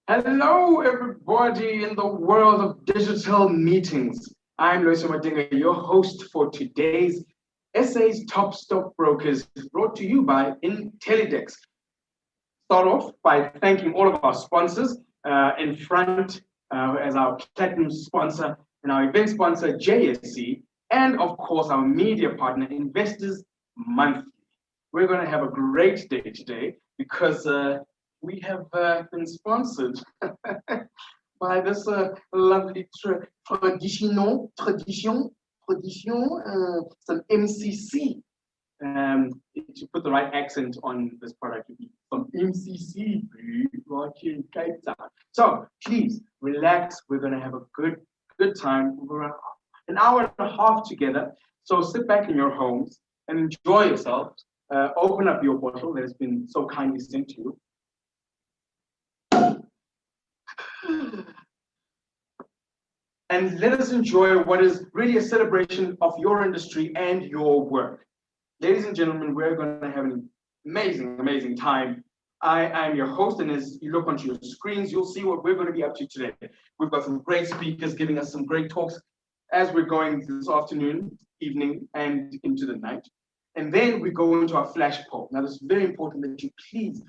Hello, everybody in the world of digital meetings. I'm Loiso Madinga, your host for today's SA's Top Stockbrokers, brought to you by Intellidex. Start off by thanking all of our sponsors, Infront as our platinum sponsor, and our event sponsor, JSC, and of course, our media partner, Investors Monthly. We're going to have a great day today because we have been sponsored by this lovely some MCC. To put the right accent on this product, would be from MCC right here in Cape Town. So please relax. We're going to have a good time. We're an hour and a half together. So sit back in your homes and enjoy yourselves. Open up your bottle that has been so kindly sent to you. And let us enjoy what is really a celebration of your industry and your work. Ladies and gentlemen, we're going to have an amazing time. I am your host, and as you look onto your screens, you'll see what we're going to be up to today. We've got some great speakers giving us some great talks as we're going this afternoon, evening, and into the night. And then we go into our flash poll. Now, this is very important that you please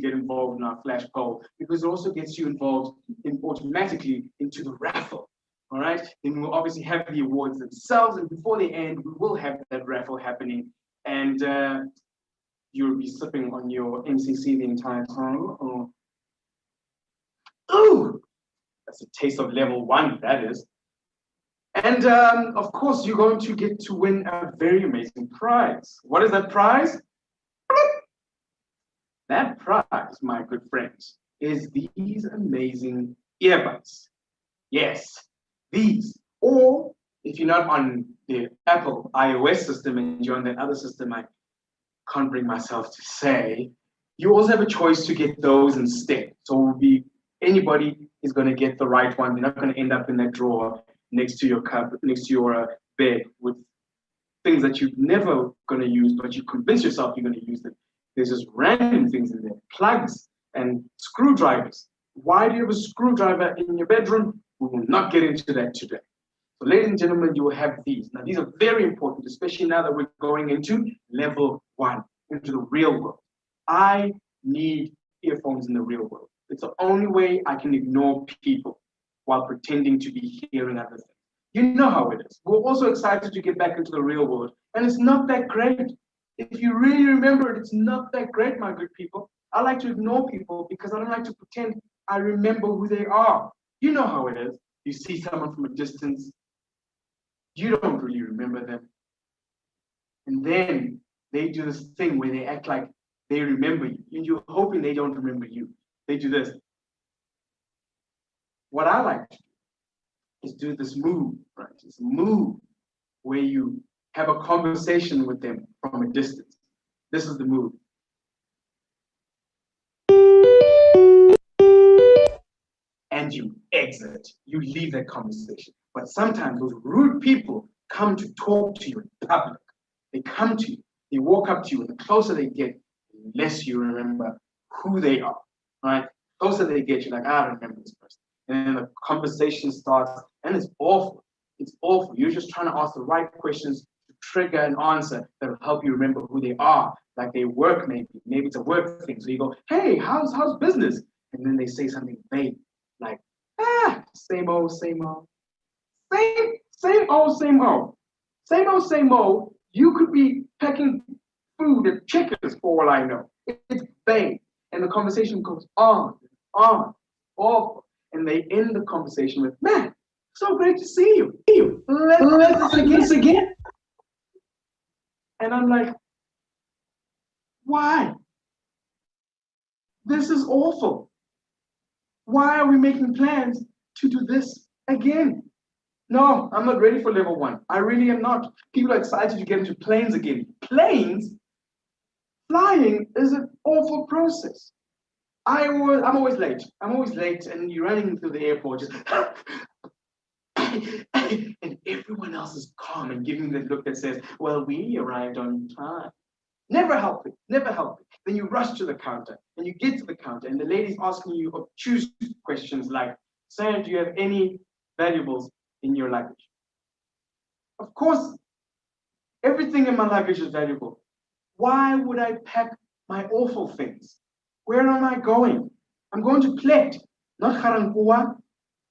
get involved in our flash poll, because it also gets you involved automatically into the raffle. All right. Then we'll obviously have the awards themselves, and before they end, we will have that raffle happening, and you'll be sipping on your MCC the entire time. Oh, that's a taste of level 1. That is. And of course, you're going to get to win a very amazing prize. What is that prize? That prize, my good friends, is these amazing earbuds. Yes, these. Or if you're not on the Apple iOS system and you're on that other system, I can't bring myself to say, you also have a choice to get those instead. So it will be anybody is going to get the right one. They're not going to end up in that drawer next to your cup, next to your bed with things that you're never going to use, but you convince yourself you're going to use them. There's just random things in there, plugs and screwdrivers. Why do you have a screwdriver in your bedroom? We will not get into that today. So ladies and gentlemen, you will have these. Now, these are very important, especially now that we're going into level 1, into the real world. I need earphones in the real world. It's the only way I can ignore people while pretending to be hearing other things. You know how it is. We're also excited to get back into the real world, and it's not that great. If you really remember it, it's not that great, my good people. I like to ignore people because I don't like to pretend I remember who they are. You know how it is. You see someone from a distance, you don't really remember them. And then they do this thing where they act like they remember you, and you're hoping they don't remember you. They do this. What I like to do is do this move, right? This move where you have a conversation with them from a distance. This is the move. And you exit. You leave that conversation. But sometimes those rude people come to talk to you in public. They come to you. They walk up to you, and the closer they get, the less you remember who they are, right? The closer they get, you're like, I don't remember this person. And then the conversation starts, and it's awful. It's awful. You're just trying to ask the right questions to trigger an answer that will help you remember who they are, like they work maybe. Maybe it's a work thing. So you go, hey, how's business? And then they say something vague, like, same old, same old. Same old, same old. Same old, same old. You could be packing food at Checkers for all I know. It's vague. And the conversation goes on, awful. And they end the conversation with, man, so great to see you. Let's do this again. And I'm like, why? This is awful. Why are we making plans to do this again? No, I'm not ready for level 1. I really am not. People are excited to get into planes again. Planes? Flying is an awful process. I'm always late. And you're running through the airport just and everyone else is calm and giving the look that says, well, we arrived on time. Never help it, never help it. Then you rush to the counter, and you get to the counter, and the lady's asking you obtuse questions like, "Sir, do you have any valuables in your luggage?" Of course, everything in my luggage is valuable. Why would I pack my awful things? Where am I going? I'm going to Plett, not Garankua.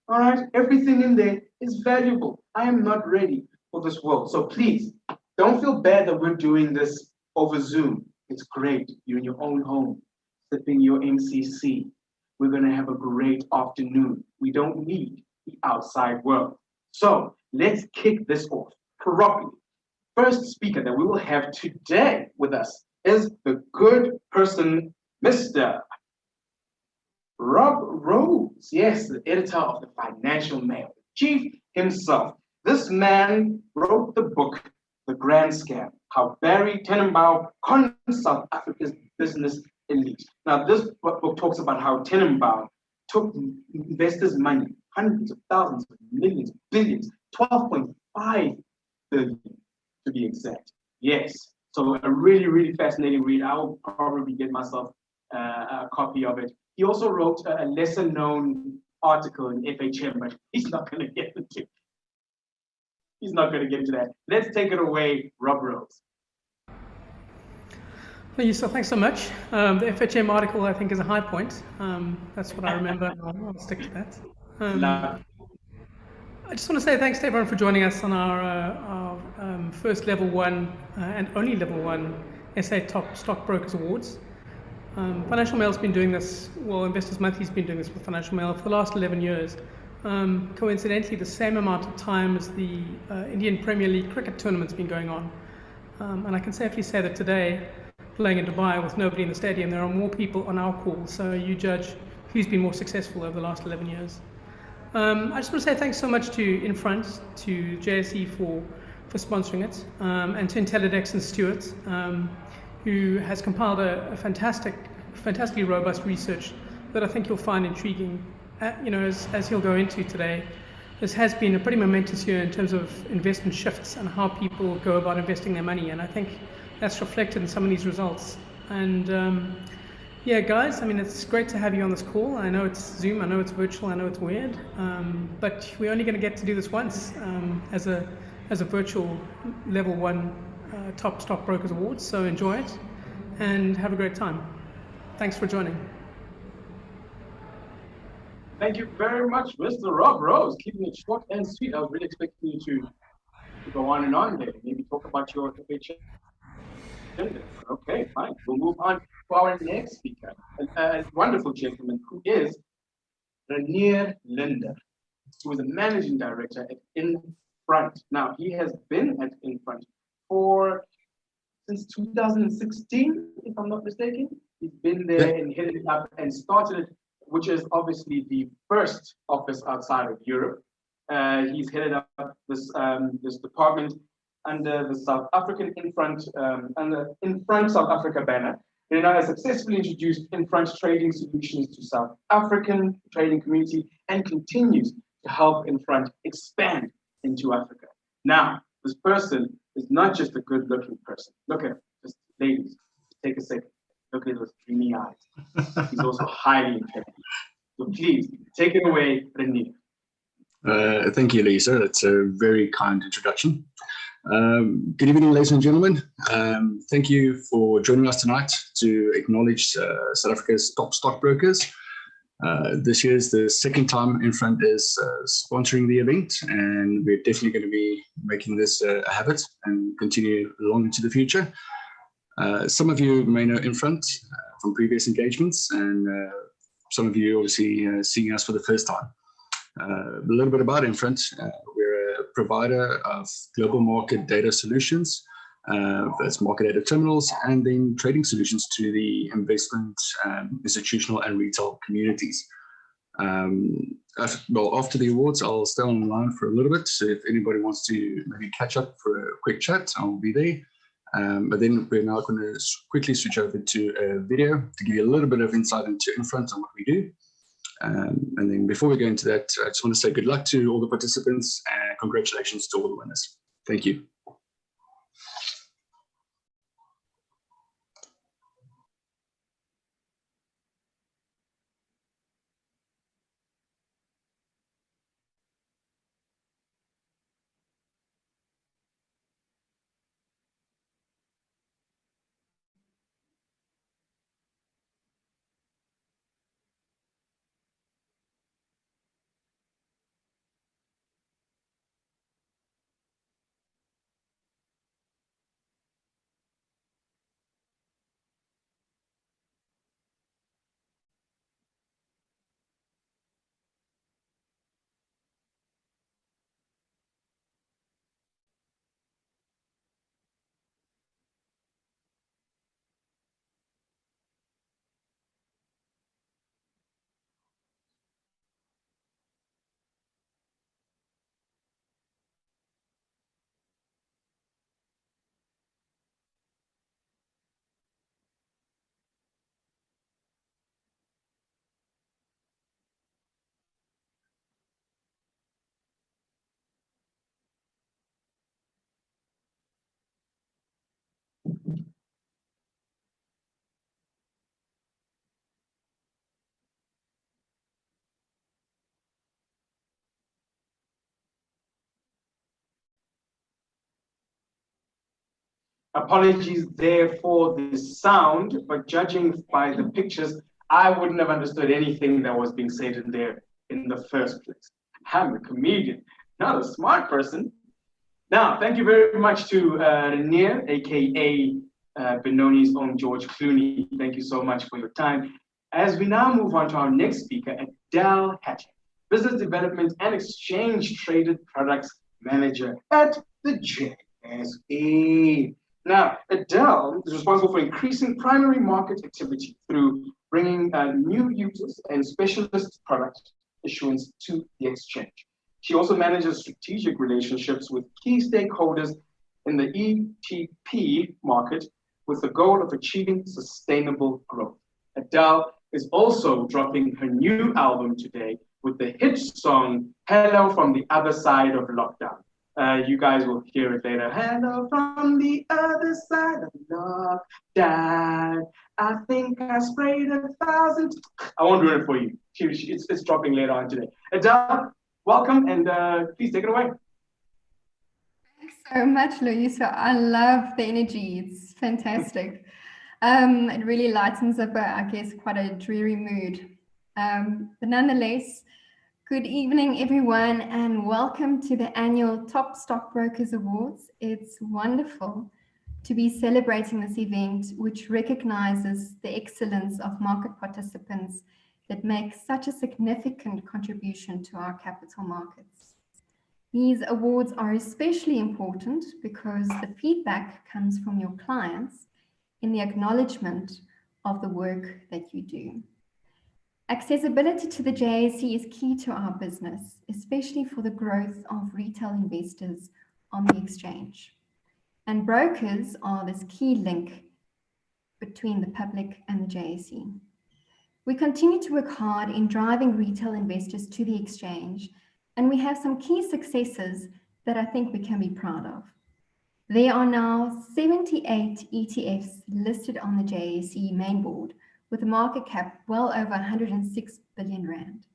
All right, everything in there is valuable. I am not ready for this world. So please, don't feel bad that we're doing this over Zoom. It's great. You're in your own home, sipping your MCC. We're going to have a great afternoon. We don't need the outside world. So let's kick this off properly. First speaker that we will have today with us is the good person, Mr. Rob Rose. Yes, the editor of the Financial Mail, the chief himself. This man wrote the book, The Grand Scam, How Barry Tenenbaum Conned South Africa's Business Elite. Now, this book talks about how Tenenbaum took investors' money, hundreds of thousands of millions, billions, 12.5 billion to be exact. Yes, so a really, really fascinating read. I will probably get myself a copy of it. He also wrote a lesser-known article in FHM, but he's not going to get into. He's not going to get into that. Let's take it away, Rob Rose. Well, Yusuf, thanks so much. The FHM article, I think, is a high point. That's what I remember. I'll stick to that. I just want to say thanks to everyone for joining us on our first level 1 and only level 1 SA Top Stockbrokers Awards. Financial Mail's been doing this, well, Investors Monthly's been doing this with Financial Mail for the last 11 years. Coincidentally, the same amount of time as the Indian Premier League cricket tournament's been going on. And I can safely say that today, playing in Dubai with nobody in the stadium, there are more people on our call, so you judge who's been more successful over the last 11 years. I just want to say thanks so much to Infront, to JSE for sponsoring it, and to Intellidex and Stuart, who has compiled a fantastically robust research that I think you'll find intriguing. As he'll go into today, this has been a pretty momentous year in terms of investment shifts and how people go about investing their money, and I think that's reflected in some of these results. And yeah, guys, I mean, it's great to have you on this call. I know it's Zoom, I know it's virtual, I know it's weird, but we're only going to get to do this once as a virtual level 1 Top Stockbrokers Awards, so enjoy it and have a great time. Thanks for joining. Thank you very much, Mr. Rob Rose, keeping it short and sweet. I was really expecting you to go on and on there, maybe talk about your FHM. Okay, fine. We'll move on to our next speaker, a wonderful gentleman who is Renier Linde, who is the managing director at Infront. Now, he has been at Infront since 2016, if I'm not mistaken. He's been there and headed it up and started it, which is obviously the first office outside of Europe. He's headed up this department under the South African Infront, under Infront South Africa banner. Renier has successfully introduced Infront trading solutions to South African trading community and continues to help Infront expand into Africa. Now, this person is not just a good-looking person. Look at him, just ladies, take a second. Look at those dreamy eyes. He's also highly intelligent. So please, take it away, Renier. Thank you, Lisa. That's a very kind introduction. Good evening, ladies and gentlemen. Thank you for joining us tonight to acknowledge South Africa's top stockbrokers. This year is the second time Infront is sponsoring the event, and we're definitely going to be making this a habit and continue long into the future. Some of you may know Infront from previous engagements, and some of you obviously seeing us for the first time. A little bit about Infront. We're a provider of global market data solutions, that's market data terminals, and then trading solutions to the investment, institutional and retail communities. After the awards, I'll stay online for a little bit. So if anybody wants to maybe catch up for a quick chat, I'll be there. But then we're now going to quickly switch over to a video to give you a little bit of insight into Infront and what we do. And then before we go into that, I just want to say good luck to all the participants and congratulations to all the winners. Thank you. Apologies there for the sound, but judging by the pictures, I wouldn't have understood anything that was being said in there in the first place. I'm a comedian, not a smart person. Now, thank you very much to Renier, aka Benoni's own George Clooney. Thank you so much for your time. As we now move on to our next speaker, Adele Hatching, Business Development and Exchange Traded Products Manager at the JSE. Now, Adele is responsible for increasing primary market activity through bringing new users and specialist product issuance to the exchange. She also manages strategic relationships with key stakeholders in the ETP market with the goal of achieving sustainable growth. Adele is also dropping her new album today with the hit song, Hello from the Other Side of Lockdown. You guys will hear it later. Hello from the other side of lockdown. I think I sprayed 1,000. I won't ruin it for you. It's dropping later on today. Adele, welcome, and please take it away. Thanks so much, Louisa. I love the energy. It's fantastic. It really lightens up, I guess, quite a dreary mood. But nonetheless, good evening, everyone, and welcome to the annual Top Stockbrokers Awards. It's wonderful to be celebrating this event, which recognizes the excellence of market participants that make such a significant contribution to our capital markets. These awards are especially important because the feedback comes from your clients in the acknowledgement of the work that you do. Accessibility to the JSE is key to our business, especially for the growth of retail investors on the exchange. And brokers are this key link between the public and the JSE. We continue to work hard in driving retail investors to the exchange, and we have some key successes that I think we can be proud of. There are now 78 ETFs listed on the JSE main board, with a market cap well over 106 billion rand.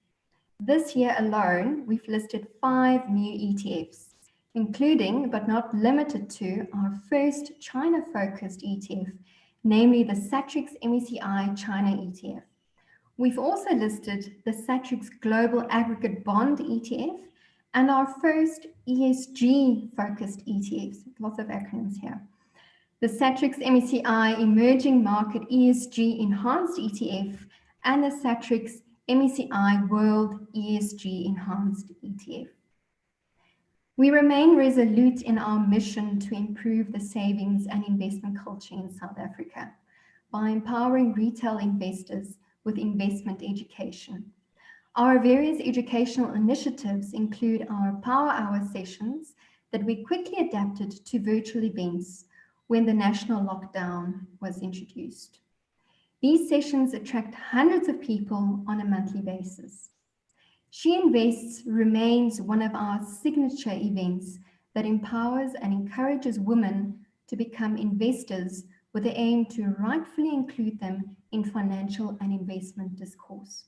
This year alone, we've listed 5 new ETFs, including but not limited to our first China-focused ETF, namely the Satrix MECI China ETF. We've also listed the Satrix Global Aggregate Bond ETF and our first ESG-focused ETFs, lots of acronyms here. The Satrix MECI Emerging Market ESG Enhanced ETF and the Satrix MECI World ESG Enhanced ETF. We remain resolute in our mission to improve the savings and investment culture in South Africa by empowering retail investors with investment education. Our various educational initiatives include our Power Hour sessions that we quickly adapted to virtual events when the national lockdown was introduced. These sessions attract hundreds of people on a monthly basis. She Invests remains one of our signature events that empowers and encourages women to become investors with the aim to rightfully include them in financial and investment discourse.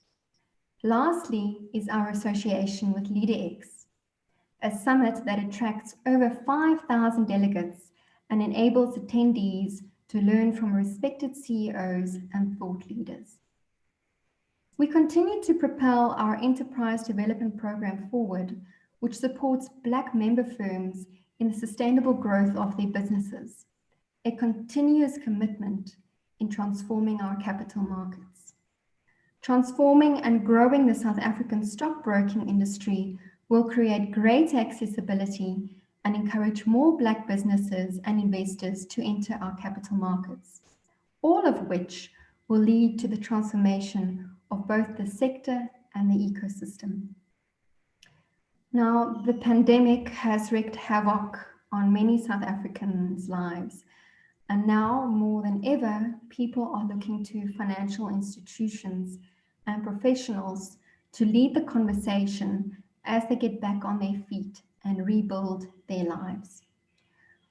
Lastly is our association with Intellidex, a summit that attracts over 5,000 delegates and enables attendees to learn from respected CEOs and thought leaders. We continue to propel our enterprise development program forward, which supports Black member firms in the sustainable growth of their businesses, a continuous commitment in transforming our capital markets. Transforming and growing the South African stockbroking industry will create greater accessibility and encourage more Black businesses and investors to enter our capital markets, all of which will lead to the transformation of both the sector and the ecosystem. Now, the pandemic has wreaked havoc on many South Africans' lives, and now more than ever, people are looking to financial institutions and professionals to lead the conversation as they get back on their feet and rebuild their lives.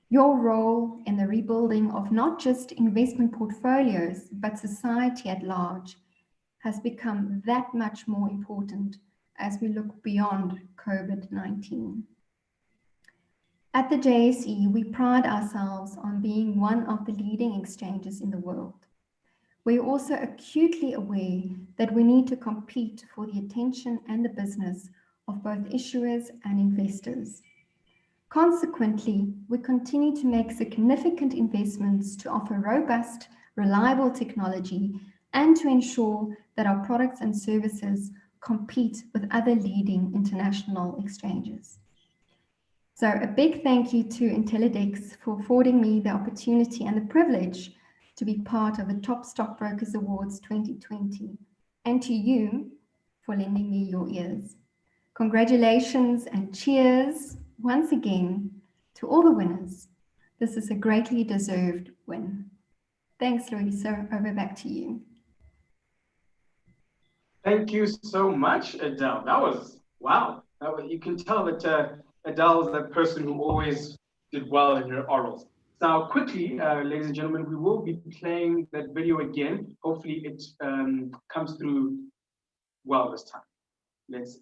Your role in the rebuilding of not just investment portfolios, but society at large has become that much more important as we look beyond COVID-19. At the JSE, we pride ourselves on being one of the leading exchanges in the world. We're also acutely aware that we need to compete for the attention and the business of both issuers and investors. Consequently, we continue to make significant investments to offer robust, reliable technology and to ensure that our products and services compete with other leading international exchanges. So a big thank you to Intellidex for affording me the opportunity and the privilege to be part of the Top Stockbrokers Awards 2020, and to you for lending me your ears. Congratulations and cheers once again to all the winners. This is a greatly deserved win. Thanks, Louisa. Over back to you. Thank you so much, Adele. That was, wow. You can tell that Adele is that person who always did well in her orals. Now, quickly, ladies and gentlemen, we will be playing that video again. Hopefully it comes through well this time. Let's.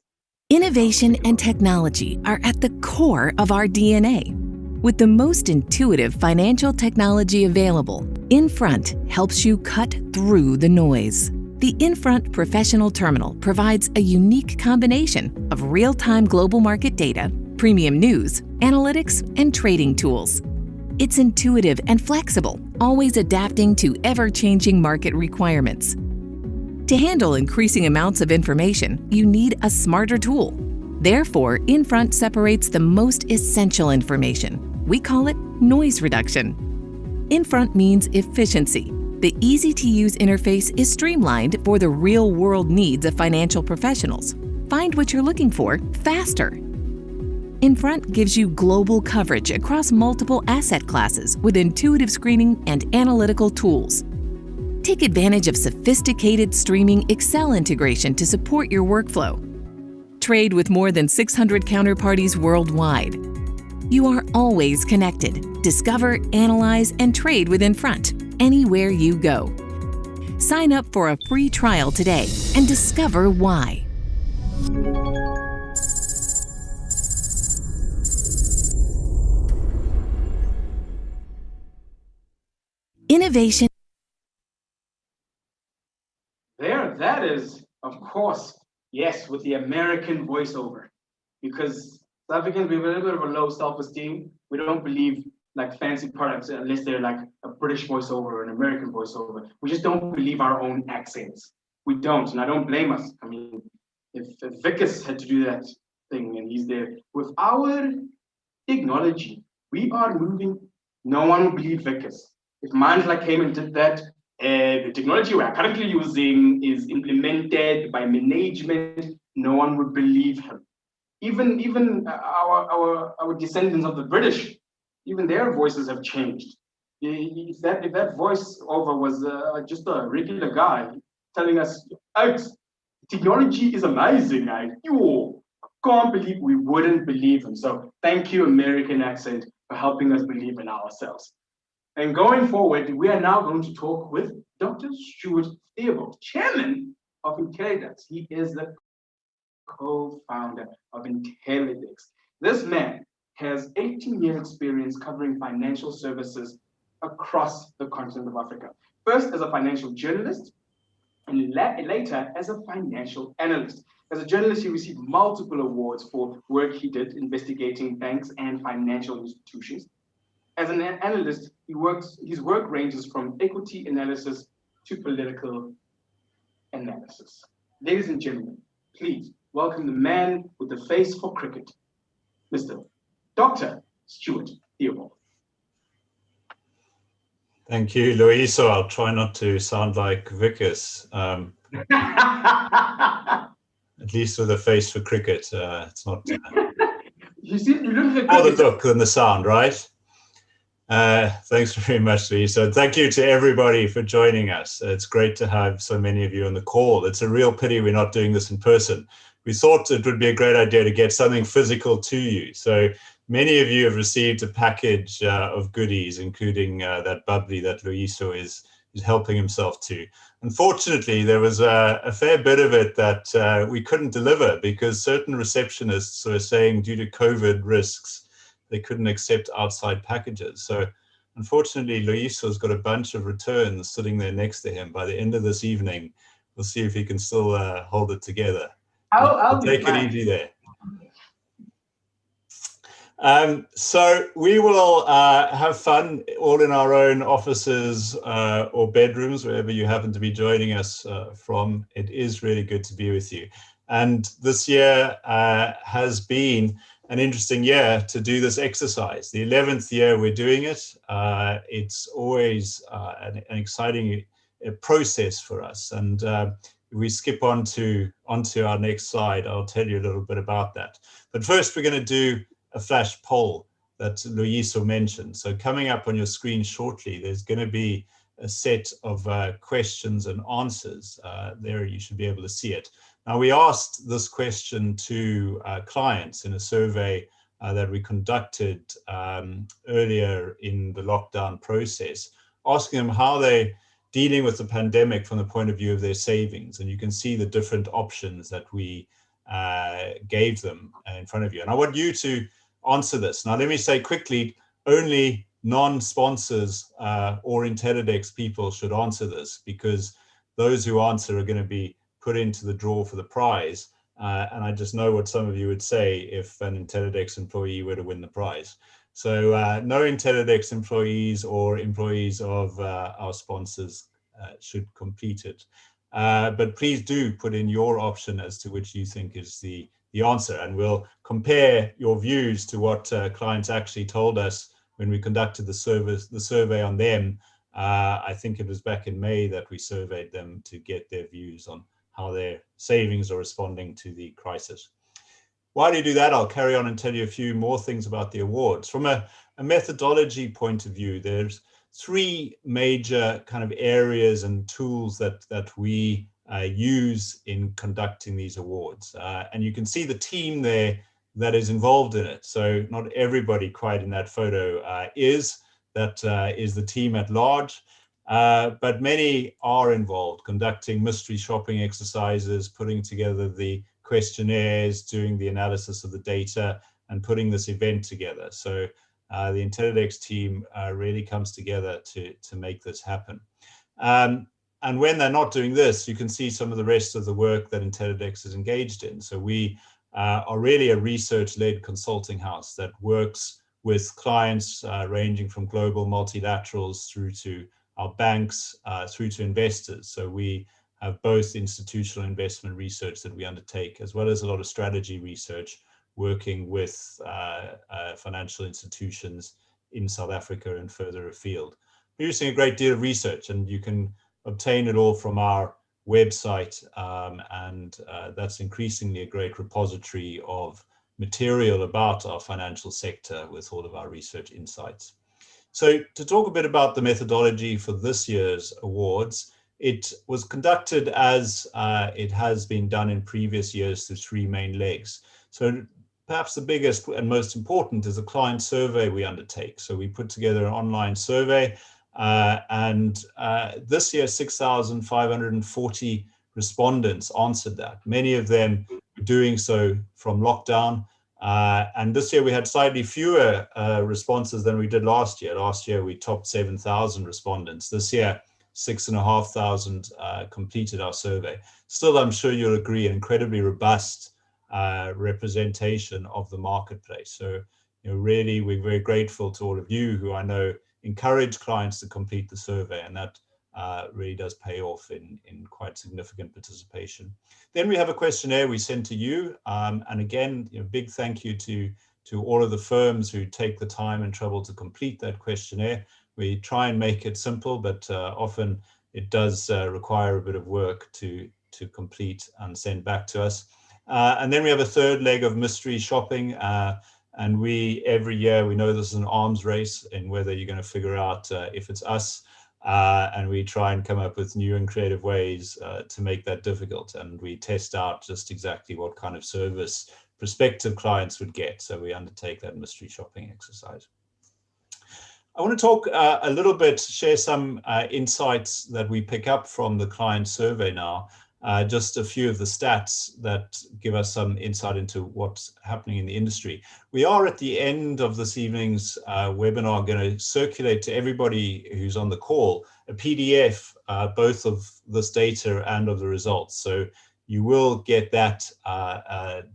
Innovation and technology are at the core of our DNA. With the most intuitive financial technology available, Infront helps you cut through the noise. The Infront Professional Terminal provides a unique combination of real-time global market data, premium news, analytics, and trading tools. It's intuitive and flexible, always adapting to ever-changing market requirements. To handle increasing amounts of information, you need a smarter tool. Therefore, Infront separates the most essential information. We call it noise reduction. Infront means efficiency. The easy-to-use interface is streamlined for the real-world needs of financial professionals. Find what you're looking for faster. Infront gives you global coverage across multiple asset classes with intuitive screening and analytical tools. Take advantage of sophisticated streaming Excel integration to support your workflow. Trade with more than 600 counterparties worldwide. You are always connected. Discover, analyze, and trade with Infront anywhere you go. Sign up for a free trial today and discover why. Innovation. There, that is, of course, yes, with the American voiceover. Because South Africans, we have a little bit of a low self-esteem. We don't believe like fancy products unless they're like a British voiceover or an American voiceover. We just don't believe our own accents. We don't, and I don't blame us. I mean, if Vickers had to do that thing and he's there, with our technology, we are moving, no one would believe Vickers. If Mandla came and did that, the technology we are currently using is implemented by management, no one would believe him. Even our descendants of the British, even their voices have changed. If that voiceover was just a regular guy telling us, Alex, technology is amazing, I can't believe, we wouldn't believe him. So thank you, American accent, for helping us believe in ourselves. And going forward, we are now going to talk with Dr. Stuart Theobald, chairman of Intellidex. He is the co-founder of Intellidex. This man has 18 years experience covering financial services across the continent of Africa. First as a financial journalist, and later as a financial analyst. As a journalist, he received multiple awards for work he did investigating banks and financial institutions. As an analyst, his work ranges from equity analysis to political analysis. Ladies and gentlemen, please welcome the man with the face for cricket, Mr. Dr. Stuart Theobald. Thank you, Louisa. I'll try not to sound like Vickers, at least with a face for cricket. It's not You see, you look like more the look than the sound, right? Thanks very much, Louisa. Thank you to everybody for joining us. It's great to have so many of you on the call. It's a real pity we're not doing this in person. We thought it would be a great idea to get something physical to you. So many of you have received a package of goodies, including that bubbly that Louisa is helping himself to. Unfortunately, there was a fair bit of it that we couldn't deliver because certain receptionists were saying due to COVID risks, they couldn't accept outside packages. So unfortunately, Loiso's got a bunch of returns sitting there next to him. By the end of this evening, we'll see if he can still hold it together. I'll take be fine. it easy there. So we will have fun all in our own offices or bedrooms, wherever you happen to be joining us from. It is really good to be with you. And this year has been an interesting year to do this exercise. The 11th year we're doing it. It's always an exciting process for us. And if we skip onto our next slide, I'll tell you a little bit about that. But first, we're going to do a flash poll that Loiso mentioned. So coming up on your screen shortly, there's going to be a set of questions and answers. There you should be able to see it. Now, we asked this question to clients in a survey that we conducted earlier in the lockdown process, asking them how they're dealing with the pandemic from the point of view of their savings. And you can see the different options that we gave them in front of you. And I want you to answer this. Now, let me say quickly, only non-sponsors or Intellidex people should answer this, because those who answer are going to be put into the draw for the prize. And I just know what some of you would say if an Intellidex employee were to win the prize. So no Intellidex employees or employees of our sponsors should complete it. But please do put in your option as to which you think is the answer, and we'll compare your views to what clients actually told us when we conducted the survey on them. I think it was back in May that we surveyed them to get their views on how their savings are responding to the crisis. While you do that, I'll carry on and tell you a few more things about the awards. From a methodology point of view, there's three major kind of areas and tools that we use in conducting these awards. And you can see the team there that is involved in it. So not everybody quite in that photo is the team at large, but many are involved, conducting mystery shopping exercises, putting together the questionnaires, doing the analysis of the data, and putting this event together. So the Intellidex team really comes together to make this happen. And when they're not doing this, you can see some of the rest of the work that Intellidex is engaged in. So we are really a research-led consulting house that works with clients ranging from global multilaterals through to our banks, through to investors. So we have both institutional investment research that we undertake, as well as a lot of strategy research, working with financial institutions in South Africa and further afield. We're using a great deal of research, and you can obtain it all from our website, and that's increasingly a great repository of material about our financial sector with all of our research insights. So to talk a bit about the methodology for this year's awards, it was conducted as it has been done in previous years through three main legs. So perhaps the biggest and most important is a client survey we undertake. So we put together an online survey, and this year 6,540 respondents answered that. Many of them doing so from lockdown. And this year we had slightly fewer responses than we did last year. Last year we topped 7,000 respondents. This year, 6,500 completed our survey. Still, I'm sure you'll agree, an incredibly robust representation of the marketplace. So, really, we're very grateful to all of you who I know encourage clients to complete the survey, and that really does pay off in quite significant participation. Then we have a questionnaire we send to you, and again, big thank you to all of the firms who take the time and trouble to complete that questionnaire. We try and make it simple, but often it does require a bit of work to complete and send back to us. And then we have a third leg of mystery shopping. And every year, we know this is an arms race in whether you're going to figure out if it's us. And we try and come up with new and creative ways to make that difficult. And we test out just exactly what kind of service prospective clients would get. So we undertake that mystery shopping exercise. I want to talk a little bit, share some insights that we pick up from the client survey now. just a few of the stats that give us some insight into what's happening in the industry. We are at the end of this evening's webinar going to circulate to everybody who's on the call a PDF, both of this data and of the results. So you will get that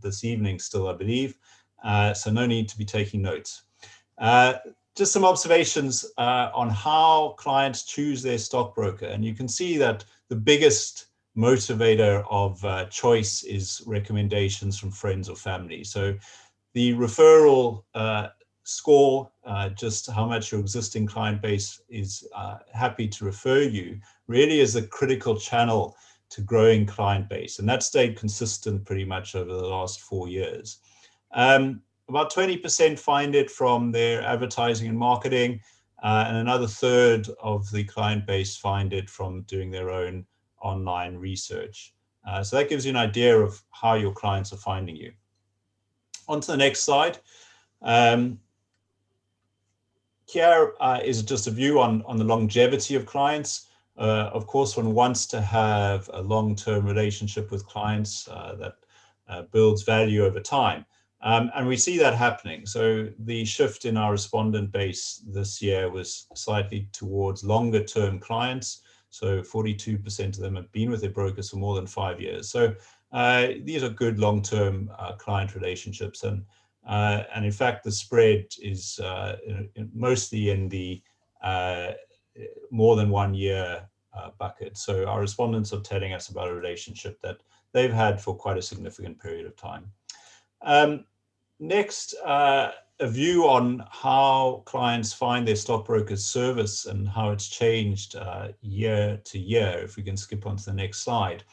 this evening still, I believe. So no need to be taking notes. Just some observations on how clients choose their stockbroker. And you can see that the biggest motivator of choice is recommendations from friends or family. So the referral score, just how much your existing client base is happy to refer you, really is a critical channel to growing client base. And that stayed consistent pretty much over the last 4 years. About 20% find it from their advertising and marketing, and another third of the client base find it from doing their own online research. So that gives you an idea of how your clients are finding you. On to the next slide. Here is just a view on the longevity of clients. Of course, one wants to have a long-term relationship with clients that builds value over time. And we see that happening. So the shift in our respondent base this year was slightly towards longer term clients. So 42% of them have been with their brokers for more than 5 years. So these are good long-term client relationships. And in fact, the spread is mostly in the more than 1 year bucket. So our respondents are telling us about a relationship that they've had for quite a significant period of time. Next, a view on how clients find their stockbroker's service and how it's changed year to year, if we can skip on to the next slide.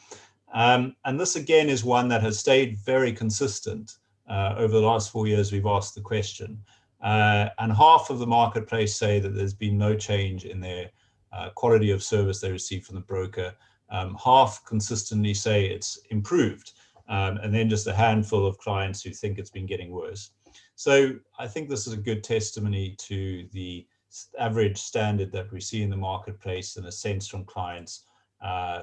And this again is one that has stayed very consistent. Over the last 4 years, we've asked the question. And half of the marketplace say that there's been no change in their quality of service they receive from the broker. Half consistently say it's improved. And then just a handful of clients who think it's been getting worse. So I think this is a good testimony to the average standard that we see in the marketplace, and a sense from clients,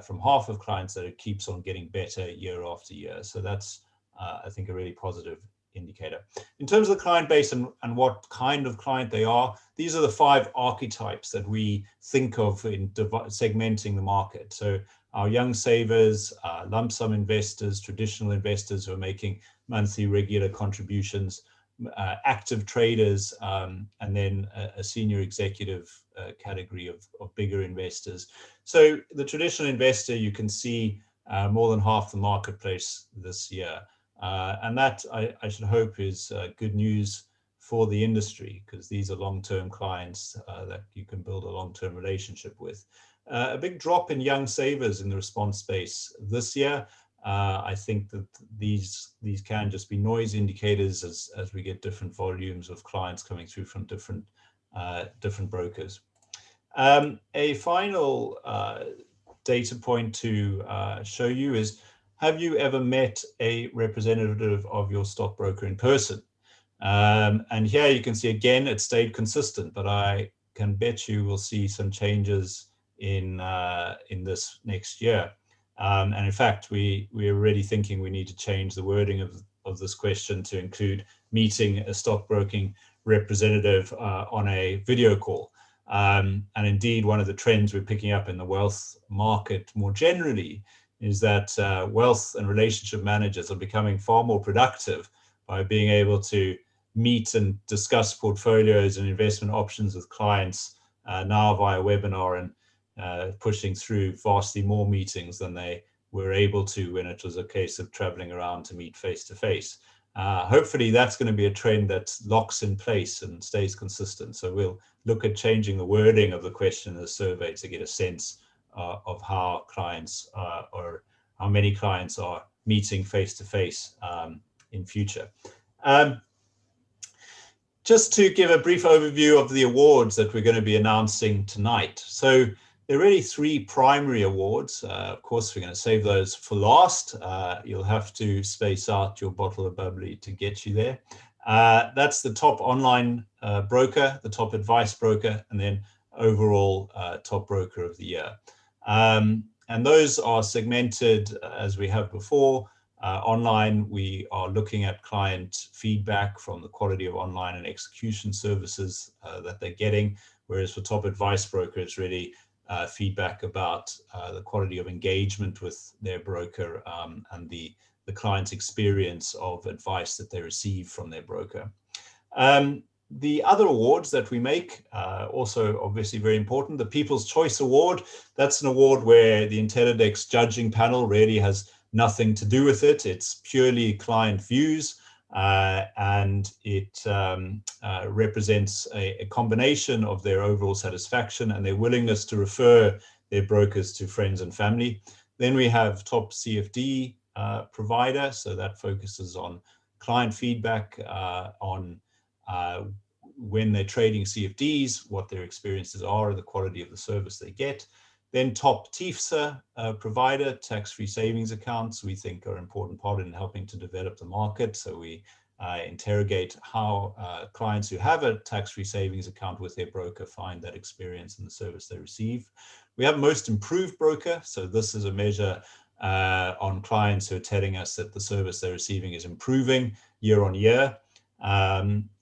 from half of clients, that it keeps on getting better year after year. So that's, I think, a really positive indicator. In terms of the client base and what kind of client they are, these are the 5 archetypes that we think of in segmenting the market. So our young savers, lump sum investors, traditional investors who are making monthly regular contributions, active traders, and then a senior executive category of bigger investors. So the traditional investor, you can see more than half the marketplace this year. And that, I should hope, is good news for the industry, because these are long-term clients that you can build a long-term relationship with. A big drop in young savers in the response space this year. I think that these can just be noise indicators as we get different volumes of clients coming through from different brokers. A final data point to show you is, have you ever met a representative of your stockbroker in person? And here you can see again, it stayed consistent, but I can bet you will see some changes in this next year. And in fact, we're already thinking we need to change the wording of this question to include meeting a stockbroking representative on a video call. And indeed, one of the trends we're picking up in the wealth market more generally is that wealth and relationship managers are becoming far more productive by being able to meet and discuss portfolios and investment options with clients now via webinar, and pushing through vastly more meetings than they were able to when it was a case of traveling around to meet face to face. Hopefully that's going to be a trend that locks in place and stays consistent. So we'll look at changing the wording of the question in the survey to get a sense of how clients or how many clients are meeting face to face in future. Just to give a brief overview of the awards that we're going to be announcing tonight. So there are really 3 primary awards. Of course, we're going to save those for last. You'll have to space out your bottle of bubbly to get you there. That's the top online broker, the top advice broker, and then overall top broker of the year. And those are segmented as we have before. Online, we are looking at client feedback from the quality of online and execution services that they're getting, whereas for top advice broker, it's really feedback about the quality of engagement with their broker and the client's experience of advice that they receive from their broker. The other awards that we make, also obviously very important, the People's Choice Award. That's an award where the Intellidex judging panel really has nothing to do with it. It's purely client views, and it represents a combination of their overall satisfaction and their willingness to refer their brokers to friends and family. Then we have Top CFD Provider, so that focuses on client feedback on when they're trading CFDs, what their experiences are, and the quality of the service they get. Then Top TIFSA Provider, tax-free savings accounts, we think are an important part in helping to develop the market. So we interrogate how clients who have a tax-free savings account with their broker find that experience and the service they receive. We have Most Improved Broker. So this is a measure on clients who are telling us that the service they're receiving is improving year on year.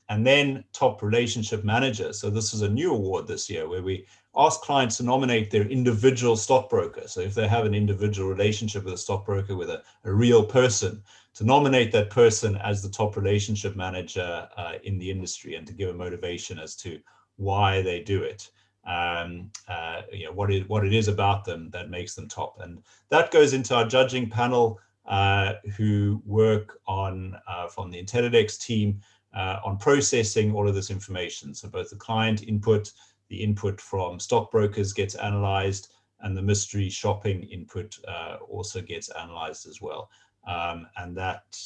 And then Top Relationship Manager. So this is a new award this year where we ask clients to nominate their individual stockbroker. So if they have an individual relationship with a stockbroker, with a real person, to nominate that person as the top relationship manager in the industry, and to give a motivation as to why they do it. You know, what it is about them that makes them top. And that goes into our judging panel who work on from the Intellidex team on processing all of this information. So both the client input, the input from stockbrokers gets analyzed, and the mystery shopping input also gets analyzed as well. And that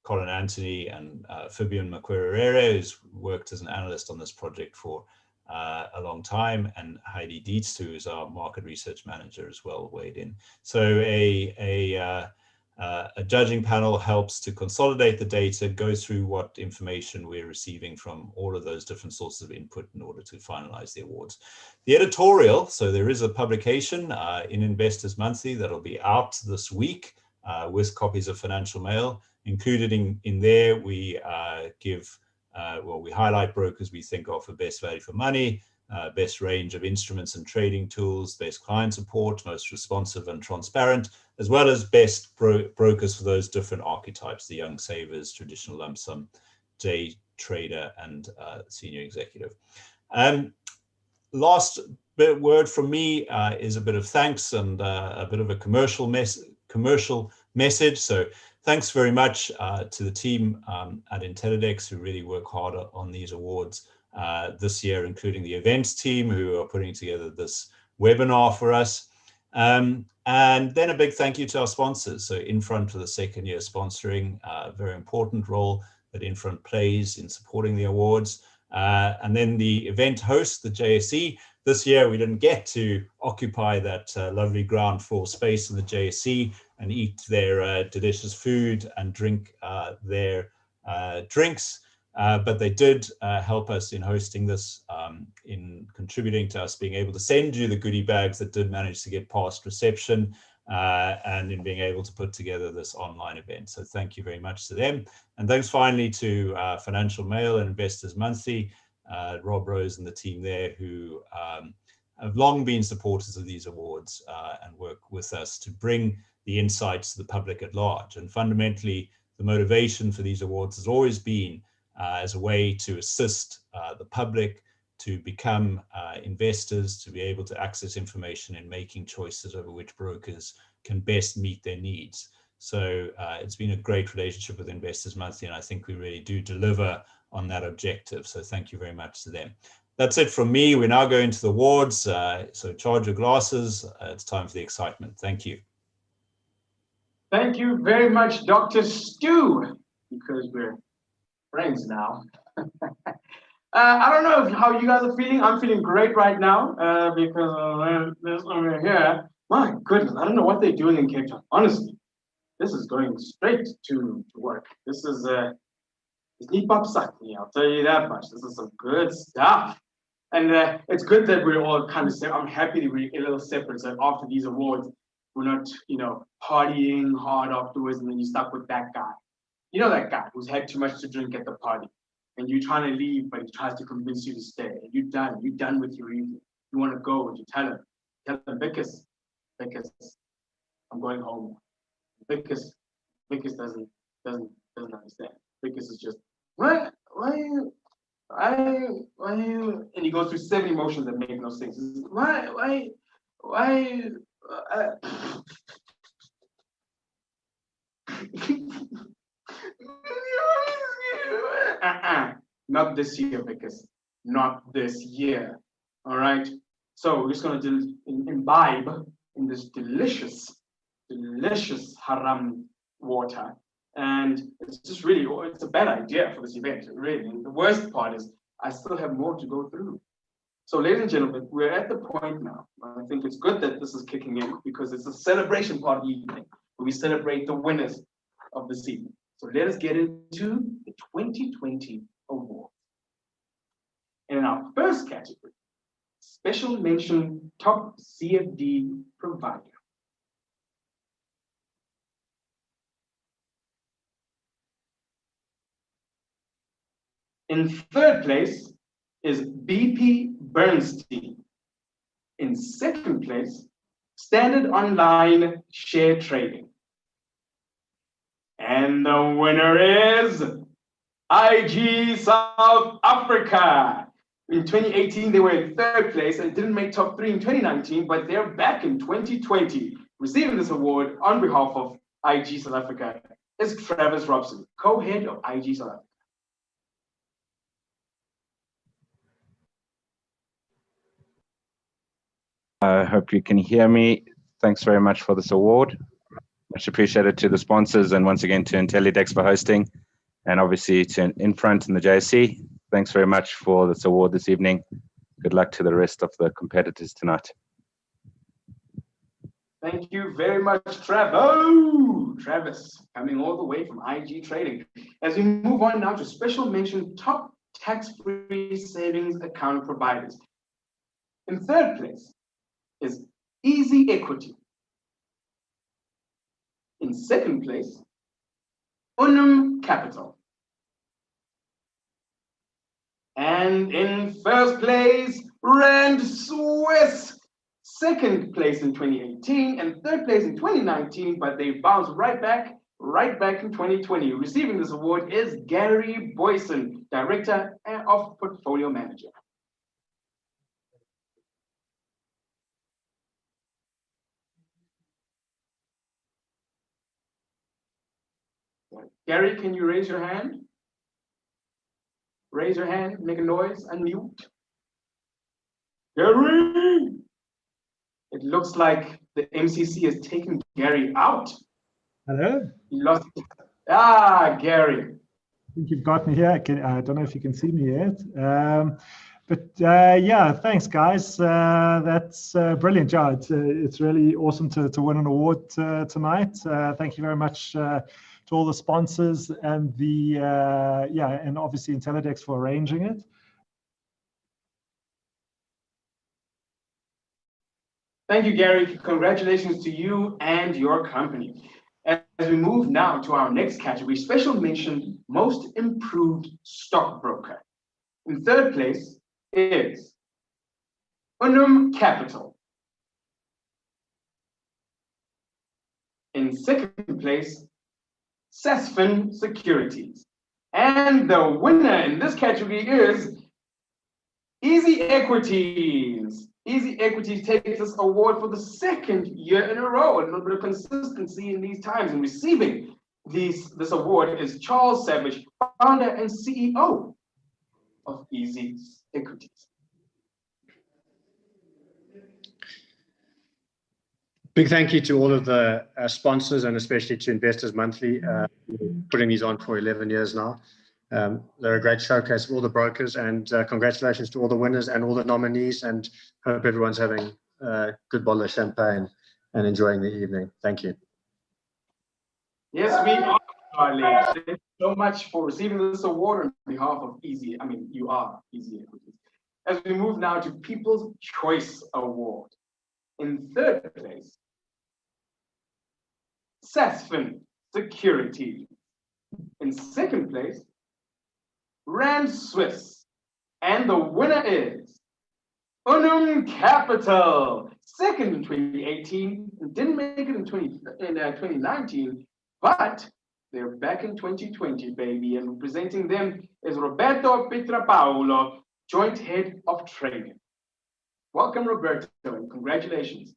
Colin Anthony and Fabian Macquarie, who's worked as an analyst on this project for a long time, and Heidi Dietz, who is our market research manager as well, weighed in. So a judging panel helps to consolidate the data, go through what information we're receiving from all of those different sources of input in order to finalize the awards. The editorial, so there is a publication in Investors Monthly that'll be out this week with copies of Financial Mail. Included in there, we we highlight brokers we think offer best value for money, best range of instruments and trading tools, best client support, most responsive and transparent, as well as best brokers for those different archetypes, the young savers, traditional lump sum, day trader, and senior executive. Last word from me is a bit of thanks and a bit of a commercial message. So thanks very much to the team at Intellidex, who really work hard on these awards this year, including the events team who are putting together this webinar for us. And then a big thank you to our sponsors. So Infront for the second year sponsoring, a very important role that Infront plays in supporting the awards. And then the event host, the JSE. This year we didn't get to occupy that lovely ground floor space in the JSE and eat their delicious food and drink their drinks. But they did help us in hosting this, in contributing to us being able to send you the goodie bags that did manage to get past reception, and in being able to put together this online event. So thank you very much to them. And thanks finally to Financial Mail and Investors Monthly, Rob Rose and the team there, who have long been supporters of these awards and work with us to bring the insights to the public at large. And fundamentally, the motivation for these awards has always been as a way to assist the public to become investors, to be able to access information and making choices over which brokers can best meet their needs. So it's been a great relationship with Investors Monthly, and I think we really do deliver on that objective. So thank you very much to them. That's it from me. We're now going to the awards. So charge your glasses. It's time for the excitement. Thank you. Thank you very much, Dr. Stu, because we're friends now. I don't know how you guys are feeling. I'm feeling great right now because this over here. My goodness, I don't know what they're doing in Cape Town. Honestly, this is going straight to work. This is it's neat pop suck. I'll tell you that much. This is some good stuff. And it's good that we're all kind of, I'm happy that we're a little separate. So after these awards, we're not, partying hard afterwards, and then you're stuck with that guy. You know that guy who's had too much to drink at the party, and you're trying to leave, but he tries to convince you to stay. And you're done with your evening. You want to go, and you tell him, Vickers, I'm going home. Vickers doesn't understand. Vickers is just, why you, and he goes through 7 emotions that make no sense. Why, not this year, Vickers. Not this year. All right. So we're just going to imbibe in this delicious haram water. And it's just really, it's a bad idea for this event, really. The worst part is I still have more to go through. So ladies and gentlemen, we're at the point now. I think it's good that this is kicking in because it's a celebration part of the evening where we celebrate the winners of this evening. So let us get into the 2020 award. And in our first category, special mention top CFD provider. In third place is BP Bernstein. In second place, Standard Online Share Trading. And the winner is IG South Africa. In 2018, they were in third place and didn't make top 3 in 2019, but they're back in 2020. Receiving this award on behalf of IG South Africa is Travis Robson, co-head of IG South Africa. I hope you can hear me. Thanks very much for this award. Much appreciated to the sponsors and once again to Intellidex for hosting, and obviously to Infront and the JSC. Thanks very much for this award this evening. Good luck to the rest of the competitors tonight. Thank you very much, Travis, coming all the way from IG Trading. As we move on now to special mention top tax-free savings account providers. In third place is Easy Equity. In second place, Unum Capital. And in first place, Rand Swiss. Second place in 2018 and third place in 2019, but they bounced right back in 2020. Receiving this award is Gary Boyson, Director of Portfolio Manager. Gary, can you raise your hand? Raise your hand, make a noise, unmute. Gary! It looks like the MCC is taking Gary out. Hello? He lost. Gary. I think you've got me here. I don't know if you can see me yet. Yeah, thanks, guys. That's brilliant, Joe. It's really awesome to win an award tonight. Thank you very much to all the sponsors and and obviously Intellidex for arranging it. Thank you, Gary. Congratulations to you and your company. As we move now to our next category, special mention, most improved stockbroker. In third place is Unum Capital. In second place, Sasfin Securities. And the winner in this category is Easy Equities. Easy Equities takes this award for the second year in a row. A little bit of consistency in these times. And receiving this award is Charles Savage, founder and CEO of Easy Equities. Big thank you to all of the sponsors and especially to Investors Monthly, putting these on for 11 years now. They're a great showcase of all the brokers, and congratulations to all the winners and all the nominees, and hope everyone's having a good bottle of champagne and enjoying the evening. Thank you. Yes, we are, Charlie. Thank you so much for receiving this award on behalf of you are Easy Equities. As we move now to People's Choice Award. In third place, Sasfin Security. In second place, Rand Swiss. And the winner is Unum Capital. Second in 2018, didn't make it in 2019, but they're back in 2020, baby. And representing them is Roberto Pietrapaolo, Joint Head of Trading. Welcome, Roberto, and congratulations.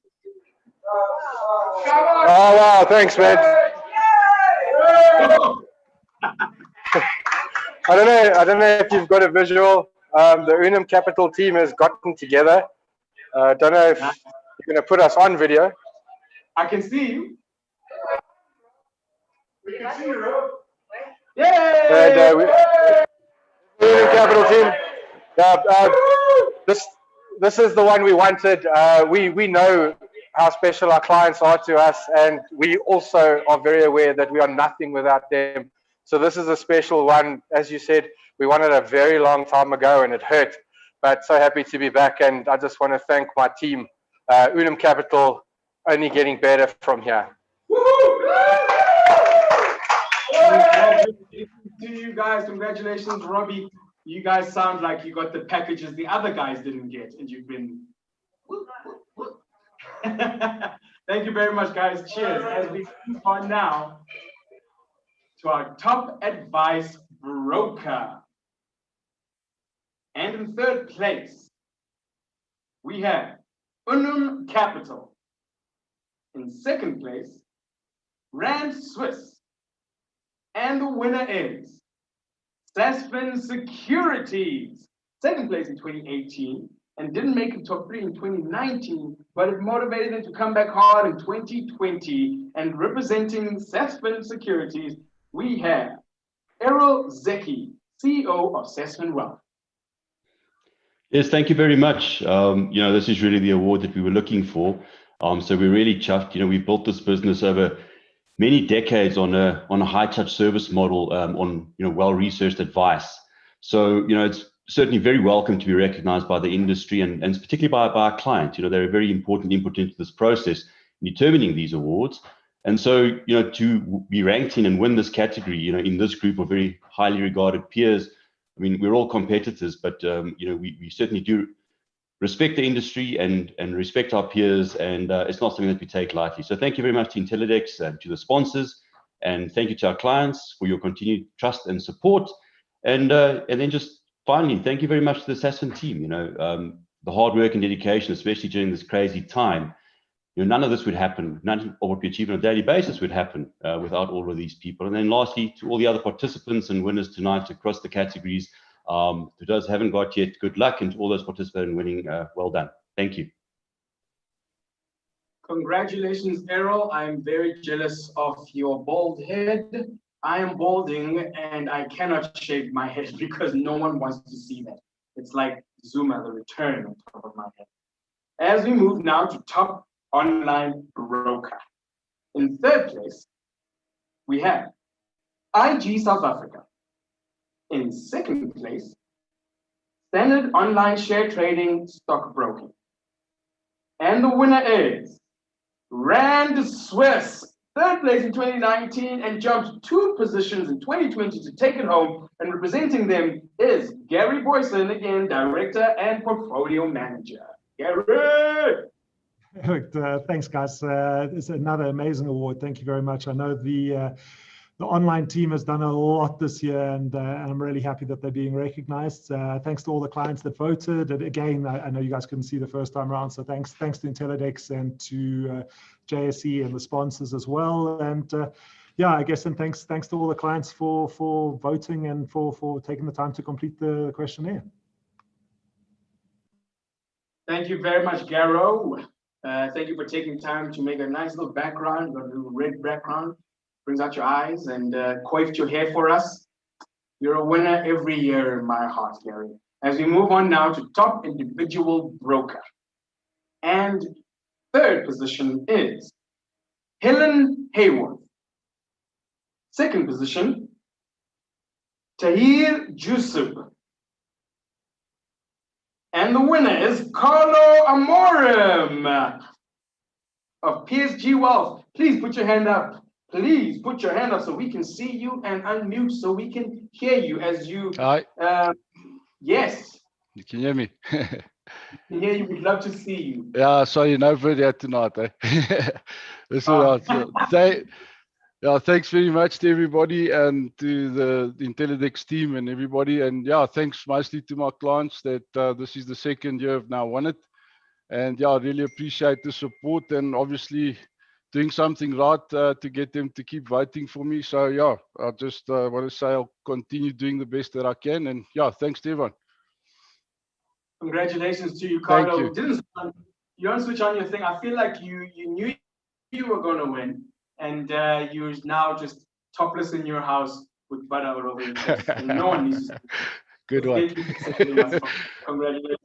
Oh, wow, thanks, man. I don't know if you've got a visual. The Unum Capital team has gotten together. Don't know if you're going to put us on video. I can see you. We can see you, Rob. Yay! And the Unum Capital team. This is the one we wanted. We know how special our clients are to us, and we also are very aware that we are nothing without them. So this is a special one. As you said, we wanted a very long time ago, and it hurt, but so happy to be back. And I just want to thank my team. Unum Capital only getting better from here. To you guys, congratulations, Robbie. You guys sound like you got the packages the other guys didn't get, and you've been. Thank you very much, guys. Cheers. As we move on now to our top advice broker. And in third place, we have Unum Capital. In second place, Rand Swiss. And the winner is Sasfin Securities. Second place in 2018 and didn't make it top 3 in 2019, but it motivated them to come back hard in 2020. And representing Sasfin Securities, we have Errol Zeki, CEO of Sasfin Wealth. Yes, thank you very much. This is really the award that we were looking for. So we're really chuffed. We built this business over many decades on a high touch service model, on well-researched advice. So it's certainly very welcome to be recognized by the industry and particularly by our clients. They're a very important input into this process in determining these awards. And so, to be ranked in and win this category, in this group of very highly regarded peers, I mean, we're all competitors, but we certainly do respect the industry and respect our peers, and it's not something that we take lightly. So thank you very much to Intellidex and to the sponsors, and thank you to our clients for your continued trust and support. And then just finally, thank you very much to the Sasfin team. The hard work and dedication, especially during this crazy time. None of this would happen. None of what we achieve on a daily basis would happen without all of these people. And then lastly, to all the other participants and winners tonight across the categories, to those who haven't got yet, good luck, and to all those participating in winning, well done. Thank you. Congratulations, Errol. I'm very jealous of your bald head. I am balding and I cannot shave my head because no one wants to see that. It's like Zuma, the return on top of my head. As we move now to top online broker. In third place, we have IG South Africa. In second place, Standard Online Share Trading Stockbroking. And the winner is Rand Swiss. Third place in 2019 and jumped 2 positions in 2020 to take it home. And representing them is Gary Boyson, again, Director and Portfolio Manager. Gary! Thanks, guys. It's another amazing award. Thank you very much. I know the online team has done a lot this year, and I'm really happy that they're being recognized. Thanks to all the clients that voted. And again, I know you guys couldn't see the first time around, so thanks to Intellidex and to JSE and the sponsors as well. And yeah, I guess, and thanks to all the clients for voting and for taking the time to complete the questionnaire. Thank you very much, Garo. Thank you for taking time to make a nice little background, a little red background. Brings out your eyes and coiffed your hair for us. You're a winner every year in my heart, Gary. As we move on now to top individual broker. And third position is Helen Hayworth. Second position, Tahir Jusub. And And the winner is Carlo Amorim of PSG Wealth. Please put your hand up. Please put your hand up so we can see you and unmute so we can hear you as you. Hi. Yes. You can hear me. Can hear you. We'd love to see you. Yeah, sorry, no video tonight. That's all right. Thanks very much to everybody and to the Intellidex team and everybody. And yeah, thanks mostly to my clients that this is the second year I've now won it. And yeah, I really appreciate the support and obviously doing something right to get them to keep voting for me. So yeah, I just want to say I'll continue doing the best that I can. And yeah, thanks to everyone. Congratulations to you, Carlo. Thank you. You don't switch on your thing. I feel like you knew you were going to win, and you're now just topless in your house with butter all over your face. And no one needs to. Good one. Congratulations.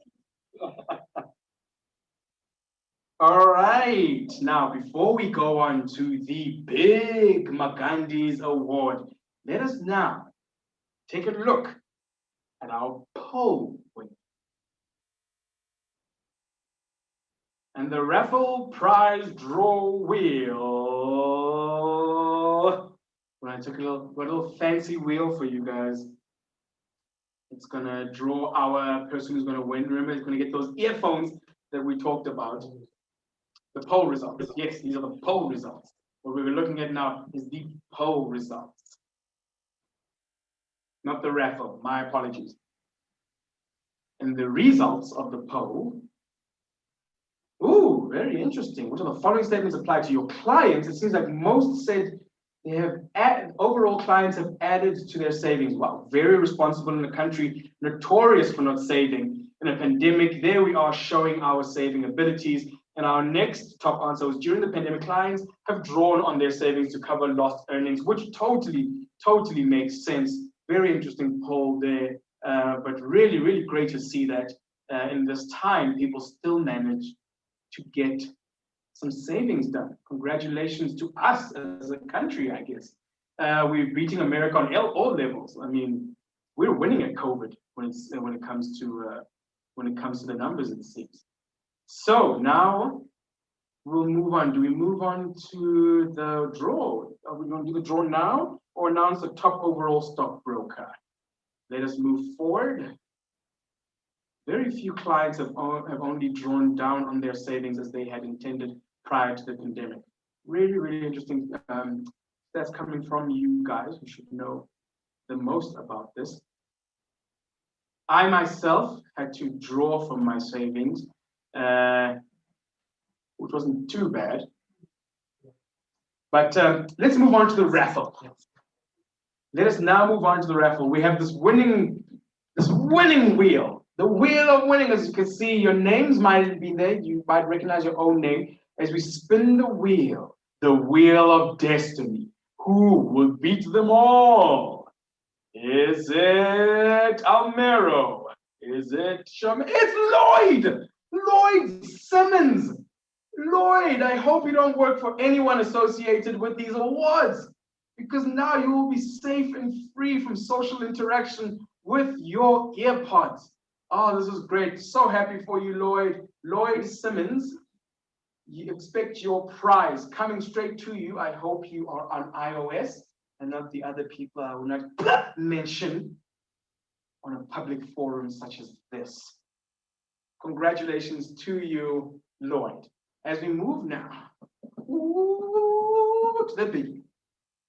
All right. Now, before we go on to the big Magandis Award, let us now take a look at our poll winner. And the raffle prize draw wheel. When I took a little fancy wheel for you guys. It's gonna draw our person who's gonna win. Remember, it's gonna get those earphones that we talked about. The poll results. Yes, these are the poll results. What we were looking at now is the poll results. Not the raffle, my apologies. And the results of the poll. Ooh, very interesting. Which of the following statements apply to your clients? It seems like most said they have overall clients have added to their savings. Wow, very responsible in a country notorious for not saving. In a pandemic, there we are showing our saving abilities. And our next top answer was during the pandemic, clients have drawn on their savings to cover lost earnings, which totally makes sense. Very interesting poll there, but really, really great to see that in this time, people still manage to get some savings done. Congratulations to us as a country, I guess. We're beating America on all levels. I mean, we're winning at COVID when it comes to the numbers, it seems. So now we'll move on. Do we move on to the draw? Are we going to do the draw now or announce the top overall stockbroker? Let us move forward. Very few clients have only drawn down on their savings as they had intended prior to the pandemic. Really, really interesting. That's coming from you guys who should know the most about this. I myself had to draw from my savings, which wasn't too bad. But let's move on to the raffle. Let us now move on to the raffle. We have this winning wheel. The wheel of winning, as you can see, your names might be there. You might recognize your own name. As we spin the wheel of destiny, who will beat them all? Is it Almero? Is it Shaman? It's Lloyd! Lloyd Simmons! Lloyd, I hope you don't work for anyone associated with these awards, because now you will be safe and free from social interaction with your earpods. Oh, this is great. So happy for you, Lloyd. Lloyd Simmons, you expect your prize coming straight to you. I hope you are on iOS and not the other people I will not mention on a public forum such as this. Congratulations to you, Lloyd. As we move now to the big,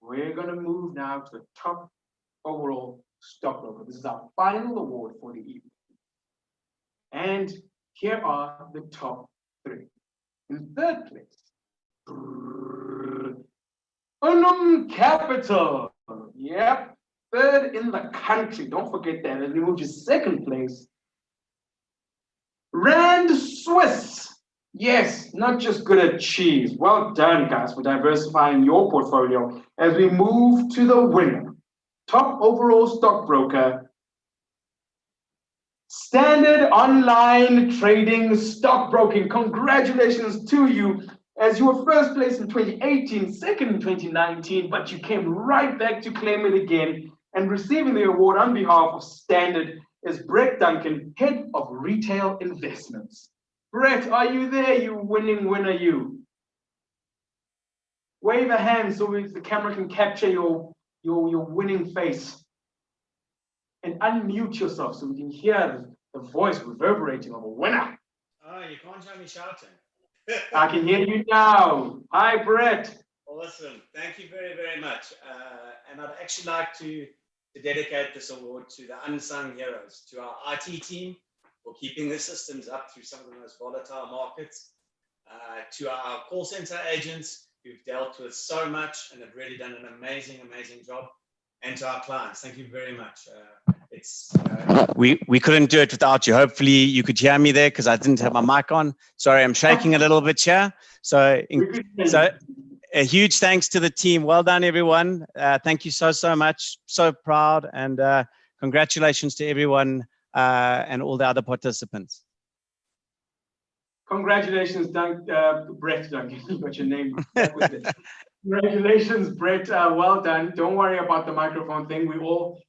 we're going to move now to the top overall stockbroker. This is our final award for the evening. And here are the top three. In third place, Unum Capital. Yep, third in the country. Don't forget that. As we move to second place, Rand Swiss. Yes, not just good at cheese. Well done, guys, for diversifying your portfolio. As we move to the winner, top overall stockbroker, Standard Online Trading Stockbroking. Congratulations to you, as you were first place in 2018, second in 2019, but you came right back to claim it again and receiving the award on behalf of Standard is Brett Duncan, Head of Retail Investments. Brett, are you there, you winning winner, you? Wave a hand so the camera can capture your winning face. And unmute yourself so we can hear the voice reverberating of a winner. Oh, you can't hear me shouting. I can hear you now. Hi, Brett. Awesome. Thank you very, very much. And I'd actually like to dedicate this award to the unsung heroes, to our IT team for keeping the systems up through some of the most volatile markets, to our call center agents who've dealt with so much and have really done an amazing, amazing job, and to our clients. Thank you very much. We couldn't do it without you. Hopefully you could hear me there because I didn't have my mic on. Sorry, I'm shaking a little bit here. So a huge thanks to the team. Well done, everyone. Thank you so much. So proud, and congratulations to everyone and all the other participants. Congratulations, Brett Duncan. You got your name. Congratulations, Brett. Well done. Don't worry about the microphone thing. We're all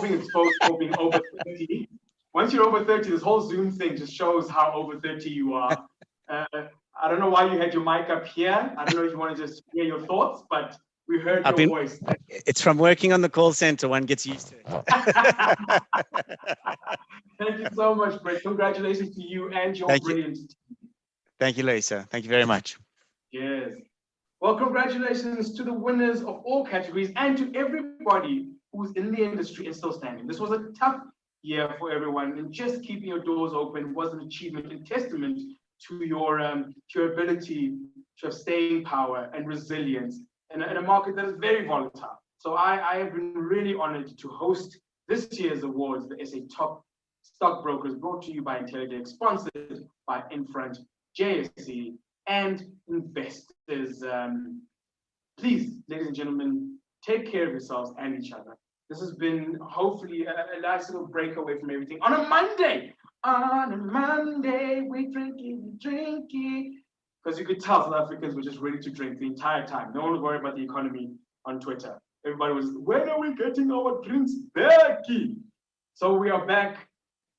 being exposed for being over 30. Once you're over 30, this whole Zoom thing just shows how over 30 you are. I don't know why you had your mic up here. I don't know if you want to just hear your thoughts, but we heard your voice. It's from working on the call center. One gets used to it. Thank you so much, Brett. Congratulations to you and your brilliant team. Thank you, Lisa. Thank you very much. Yes. Well, congratulations to the winners of all categories and to everybody who's in the industry and still standing. This was a tough year for everyone, and just keeping your doors open was an achievement and testament to your ability to have staying power and resilience in a market that is very volatile. So I have been really honored to host this year's awards, the SA Top Stockbrokers, brought to you by Intellidex, sponsored by Infront, JSE, and investors. Please, ladies and gentlemen, take care of yourselves and each other. This has been hopefully a nice little break away from everything on a Monday. On a Monday, we drink it. Because you could tell South Africans were just ready to drink the entire time. No one was worried about the economy on Twitter. Everybody was, when are we getting our drinks back? So we are back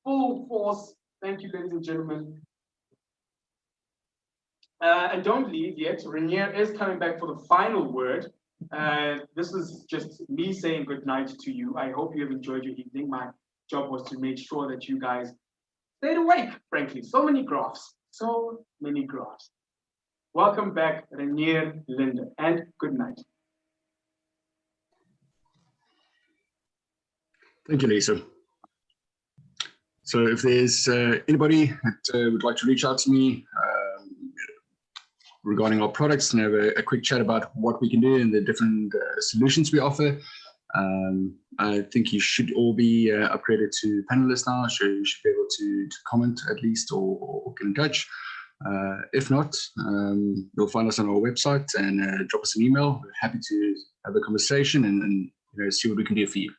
full force. Thank you, ladies and gentlemen. And don't leave yet. Renier is coming back for the final word. This is just me saying good night to you. I hope you have enjoyed your evening. My job was to make sure that you guys stayed awake, frankly. So many graphs. Welcome back, Renier, Linde, and good night. Thank you, Lisa. So if there's anybody that would like to reach out to me regarding our products and have a quick chat about what we can do and the different solutions we offer, I think you should all be upgraded to panelists now, so you should be able to comment at least or get in touch. If not, you'll find us on our website and drop us an email. We're happy to have a conversation and see what we can do for you.